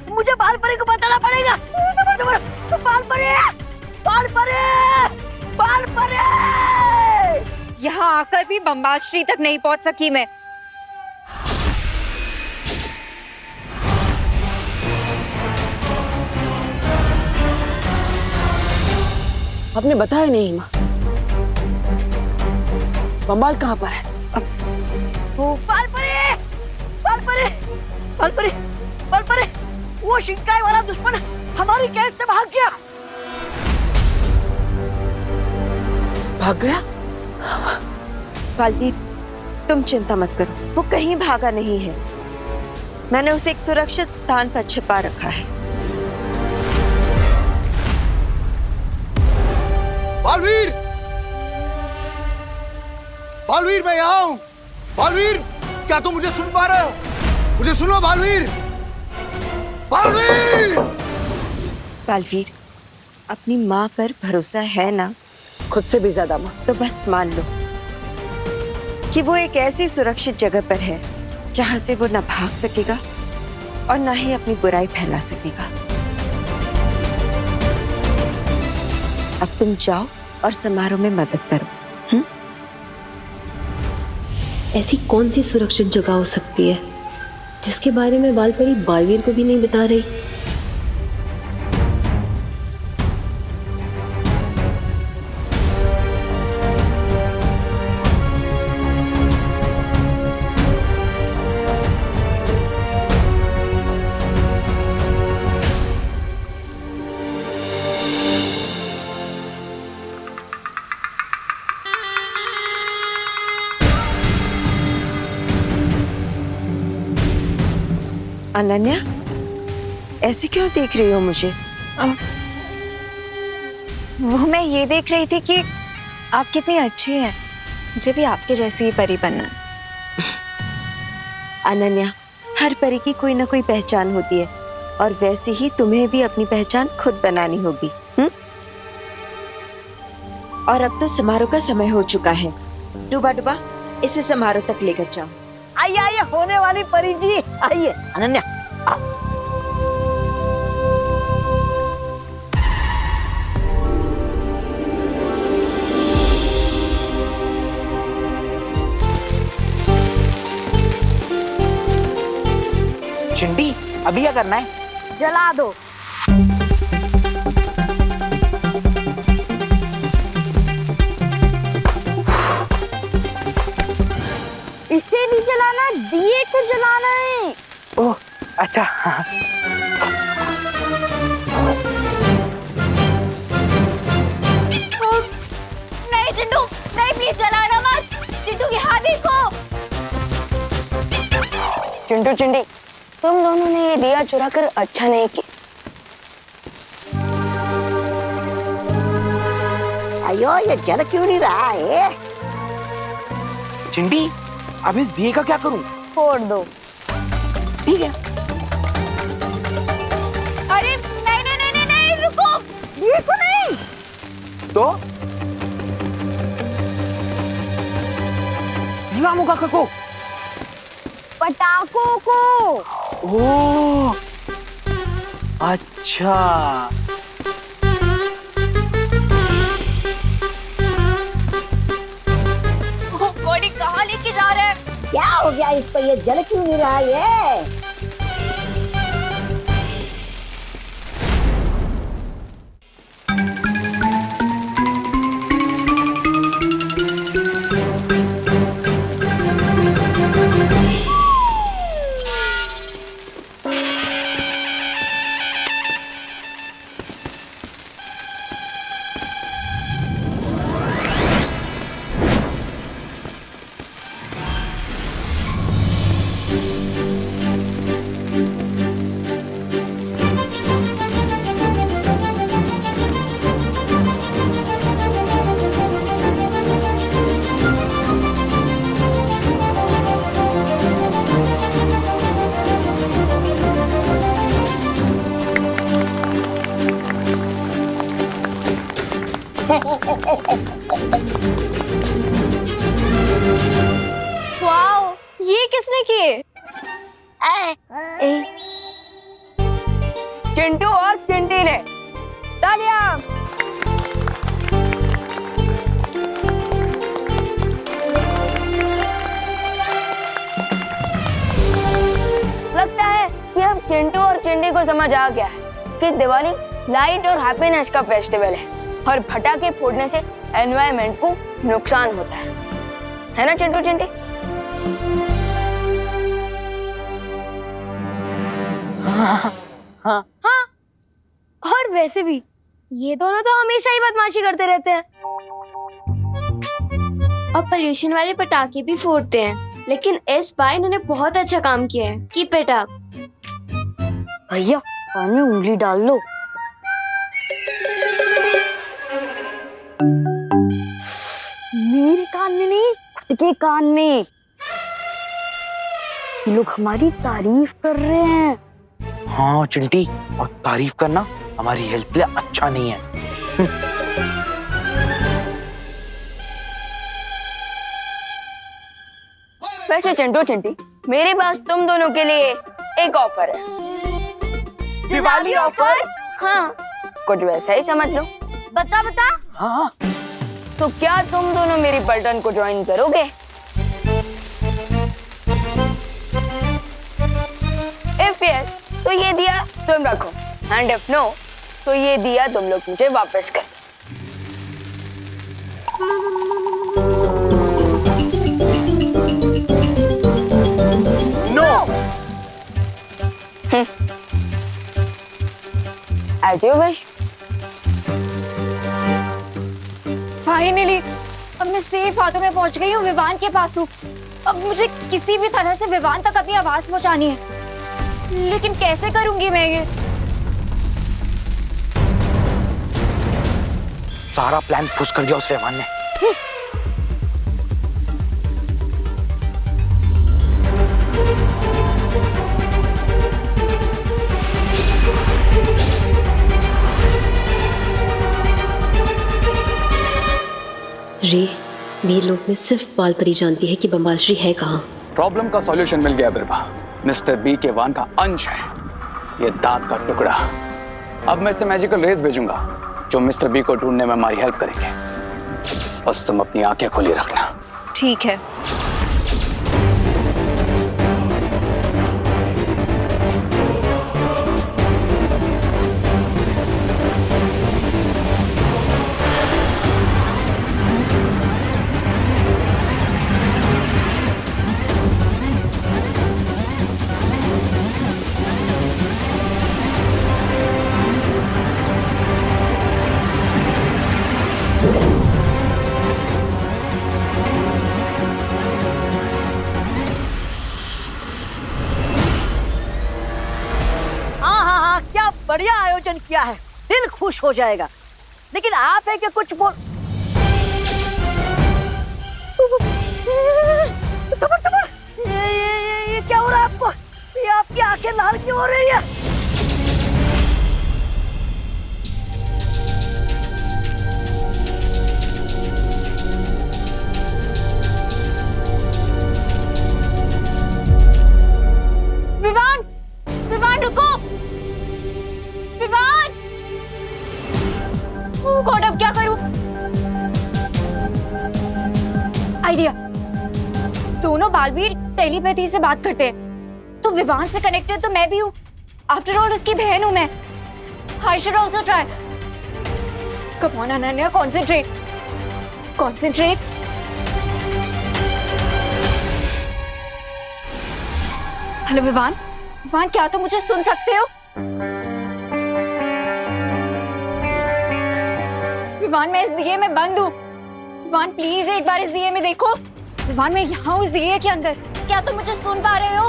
मुझे बाल परे को बताना पड़ेगा। दबर दबर, बाल परे, बाल परे, बाल परे। यहाँ आकर भी बम्बाल श्री तक नहीं पहुँच सकी मैं। आपने बताया नहीं माँ, बम्बाल कहाँ पर है? वो बाल परे, बालपरी, बालपरी, बालपरी, वो शिंकाई वाला दुश्मन हमारी कैद से भाग गया। भाग गया? बालवीर, तुम चिंता मत करो, वो कहीं भागा नहीं है। मैंने उसे एक सुरक्षित स्थान पर छिपा रखा है। बालवीर, बालवीर, मैं यहाँ हूँ। बालवीर, क्या तुम मुझे सुन पा रहे हो? मुझे सुनो बालवीर, बालवीर। बालवीर, अपनी माँ पर भरोसा है ना? खुद से भी ज्यादा माँ। तो बस मान लो कि वो एक ऐसी सुरक्षित जगह पर है जहां से वो ना भाग सकेगा और ना ही अपनी बुराई फैला सकेगा। अब तुम जाओ और समारोह में मदद करो। ऐसी कौन सी सुरक्षित जगह हो सकती है जिसके बारे में बालपरी बालवीर को भी नहीं बता रही? अनन्या, ऐसे क्यों देख रही हो मुझे? वो मैं ये देख रही थी कि आप कितनी अच्छी हैं। मुझे भी आपके जैसी ही परी बनना है। अनन्या, हर परी की कोई ना कोई पहचान होती है और वैसे ही तुम्हें भी अपनी पहचान खुद बनानी होगी। और अब तो समारोह का समय हो चुका है। डूबा डूबा, इसे समारोह तक लेकर जाओ। आइए आइए होने वाली परी जी, आइए। अनन्या, आओ। चिंटी, अभी क्या करना है? जला दो। इसे नहीं जलाना, दिए को जलाना है। ओह, अच्छा। नहीं चिंटू, नहीं प्लीज जलाना मत। चिंटू यहाँ देखो। चिंटू चिंटी, तुम दोनों ने ये दिया चुरा कर अच्छा नहीं किया। अयो, ये जल क्यों नहीं रहा है? चिंटी, अब इस दिए का क्या करूं? फोड़ दो। ठीक है। अरे नहीं नहीं नहीं नहीं, नहीं रुको, दिए को नहीं। तो लामोगा को, पटाखों को। ओह, अच्छा। बॉडी कहाँ लेके जा रहे हैं? क्या हो गया इस पर? ये जल क्यों नहीं रहा है? वाओ, ये किसने किए? चिंटू और चिंटी ने। तालियां। लगता है कि अब चिंटू और चिंटी को समझ आ गया है कि दिवाली लाइट और हैप्पीनेस का फेस्टिवल है और पटाखे फोड़ने से एनवायरनमेंट को नुकसान होता है ना चिंटू चिंटी? हाँ। और वैसे भी ये दोनों तो हमेशा ही बदमाशी करते रहते हैं और पोल्यूशन वाले पटाखे भी फोड़ते हैं, लेकिन इस बार इन्होंने बहुत अच्छा काम किया है। Keep it up. भैया कान में उंगली डाल लो। मेरे कान में नहीं, खुद के कान में। ये लोग हमारी तारीफ कर रहे हैं। हाँ चिंटी, और तारीफ करना हमारी हेल्थ के लिए अच्छा नहीं है। वैसे चिंटू चिंटी, मेरे पास तुम दोनों के लिए एक ऑफर है। दिवाली ऑफर? हाँ, कुछ वैसा ही समझ लो। बता बता। हाँ। तो क्या तुम दोनों मेरी पलटन को ज्वाइन करोगे? इफ यस तो ये दिया तुम रखो, एंड इफ नो तो ये दिया तुम लोग मुझे वापस कर। No. As you wish. Finally अब मैं सेफ हाथों में पहुंच गई हूँ, विवान के पास हूँ। अब मुझे किसी भी तरह से विवान तक अपनी आवाज पहुंचानी है, लेकिन कैसे करूंगी मैं ये? सारा प्लान फुस कर दिया उस विवान ने। रे, वीर लोक में सिर्फ बालपरी जानती है कि बम्बाल श्री है कहाँ। प्रॉब्लम का सॉल्यूशन मिल गया बिरबा। मिस्टर बी के वान का अंश है ये दांत का टुकड़ा। अब मैं इसे मैजिकल रेज भेजूंगा जो मिस्टर बी को ढूंढने में हमारी हेल्प करेंगे। बस तुम अपनी आंखें खुली रखना। ठीक है। बढ़िया आयोजन किया है, दिल खुश हो जाएगा। लेकिन आप है कि कुछ बोल। ये क्या हो रहा है आपको? ये आपकी आंखें लाल क्यों हो रही है? विवान, विवान रुको। विवान! ओह गॉड, अब क्या करूं? आइडिया। दोनों बालवीर टेलीपैथी से बात करते हैं, तो विवान से कनेक्टेड तो मैं भी हूँ। आफ्टर ऑल उसकी बहन हूँ मैं। I should also try. Come on Ananya, concentrate. Concentrate. Hello Vivaan, Vivaan क्या तुम मुझे सुन सकते हो? विवान मैं इस दिए में बंद हूँ। विवान प्लीज एक बार इस दिए में देखो। विवान मैं यहाँ हूँ इस दिए के अंदर। क्या तुम मुझे सुन पा रहे हो?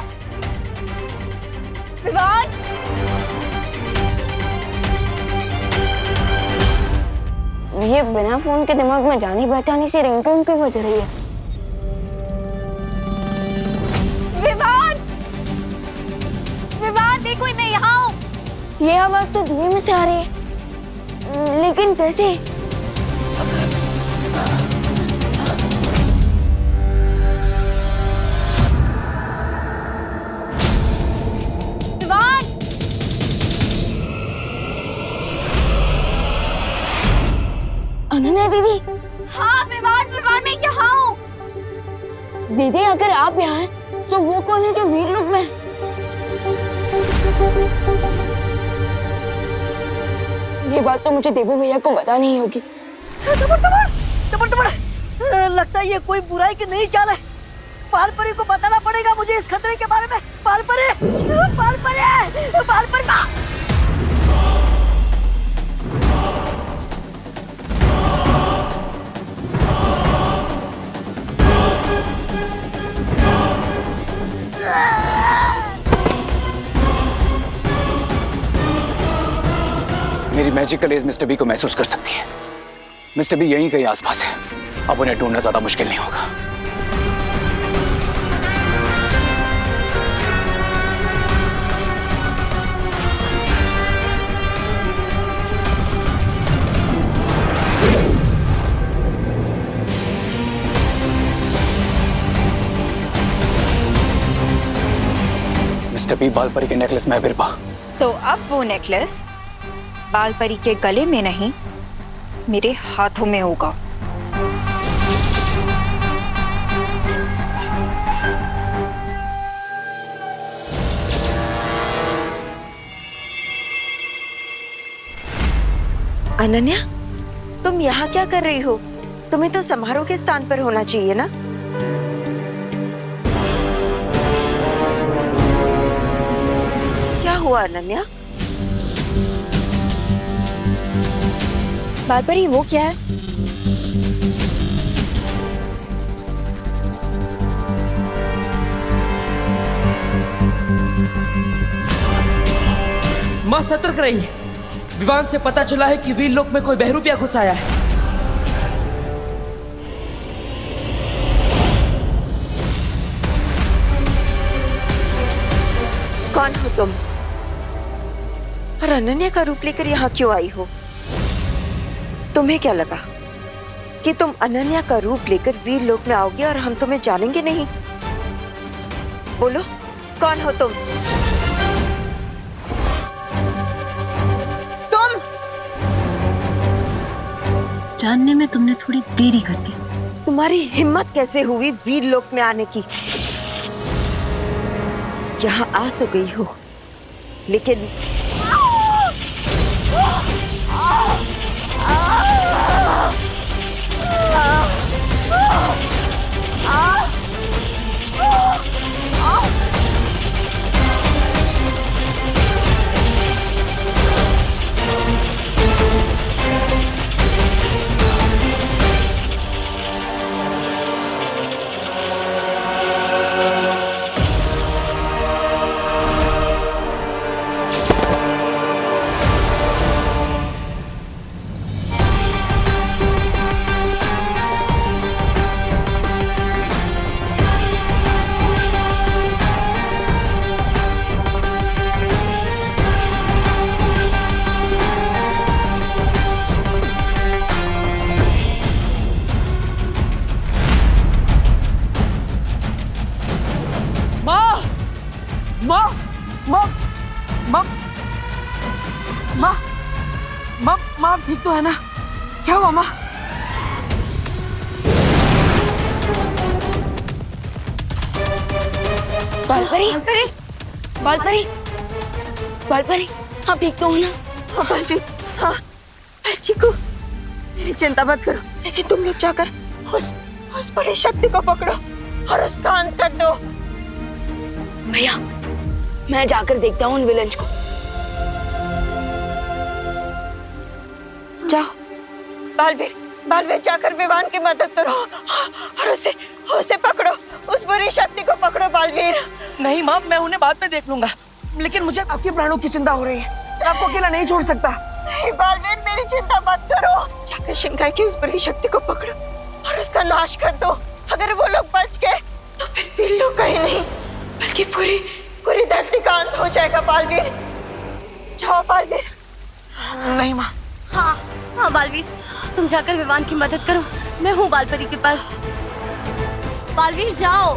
विवान! ये बिना फोन के दिमाग में जानी पहचानी सी रिंगटोन क्यों बज रही है? विवान! विवान देखो मैं यहाँ हूँ। ये आवाज तो दिए में से आ रही है, लेकिन कैसे? विवान! अनन्या दीदी। हाँ विवान, विवान मैं यहाँ हूँ। दीदी अगर आप यहाँ हैं, तो वो कौन है जो वीर लोक में है? ये बात तो मुझे देवू भैया को बतानी ही होगी। लगता है ये कोई बुराई की नहीं चाल है। बालपरी को बताना पड़ेगा मुझे इस खतरे के बारे में। बालपरी, बालपरी, बालपरी माँ। मेरी मैजिकल एज मिस्टर बी को महसूस कर सकती है। मिस्टर बी यहीं कहीं आसपास है। अब उन्हें ढूंढना ज्यादा मुश्किल नहीं होगा। मिस्टर बी, बालपरी के नेकलेस में बिरबा। तो अब वो नेकलेस बालपरी के गले में नहीं, मेरे हाथों में होगा। अनन्या, तुम यहाँ क्या कर रही हो? तुम्हें तो समारोह के स्थान पर होना चाहिए ना। क्या हुआ अनन्या? बालपरी, वो क्या है? माँ सतर्क रही। विवान से पता चला है कि वीर लोक में कोई बहरूपिया घुस आया है। कौन हो तुम? और अनन्या का रूप लेकर यहाँ क्यों आई हो? तुम्हें क्या लगा कि तुम अनन्या का रूप लेकर वीर लोक में आओगे और हम तुम्हें जानेंगे नहीं? बोलो, कौन हो तुम? तुम जानने में तुमने थोड़ी देरी कर दी। तुम्हारी हिम्मत कैसे हुई वीर लोक में आने की? यहाँ आ तो गई हो, लेकिन माँ ठीक तो है ना? क्या हुआ माँ? बालपरी, बालपरी, बालपरी, आप ठीक तो हो ना? हाँ बालवीर, हाँ मैं ठीक हूँ। मेरी चिंता मत करो, लेकिन तुम लोग जाकर उस परी शक्ति को पकड़ो और उसका अंत कर दो। भैया, मैं जाकर देखता हूँ उन विलन्स को। जाओ बालवीर, बालवीर जाकर विवान की मदद करो और उसे पकड़ो, उस बुरी शक्ति को पकड़ो बालवीर। नहीं माँ, मैं उन्हें बाद में देख लूंगा, लेकिन मुझे आपके प्राणों की चिंता हो रही है। मैं आपको अकेला नहीं छोड़ सकता। नहीं बालवीर, मेरी चिंता मत करो। जाकर शिंकाई की उस बुरी शक्ति को पकड़ो और उसका नाश कर दो। अगर वो लोग बच गए तो फिर वीर लोग कहीं नहीं, बल्कि पूरी धरती का अंत हो जाएगा बालवीर। जाओ बालवीर। नहीं माँ। हाँ बालवीर, तुम जाकर विवान की मदद करो। मैं हूँ बालपरी के पास। बालवीर जाओ।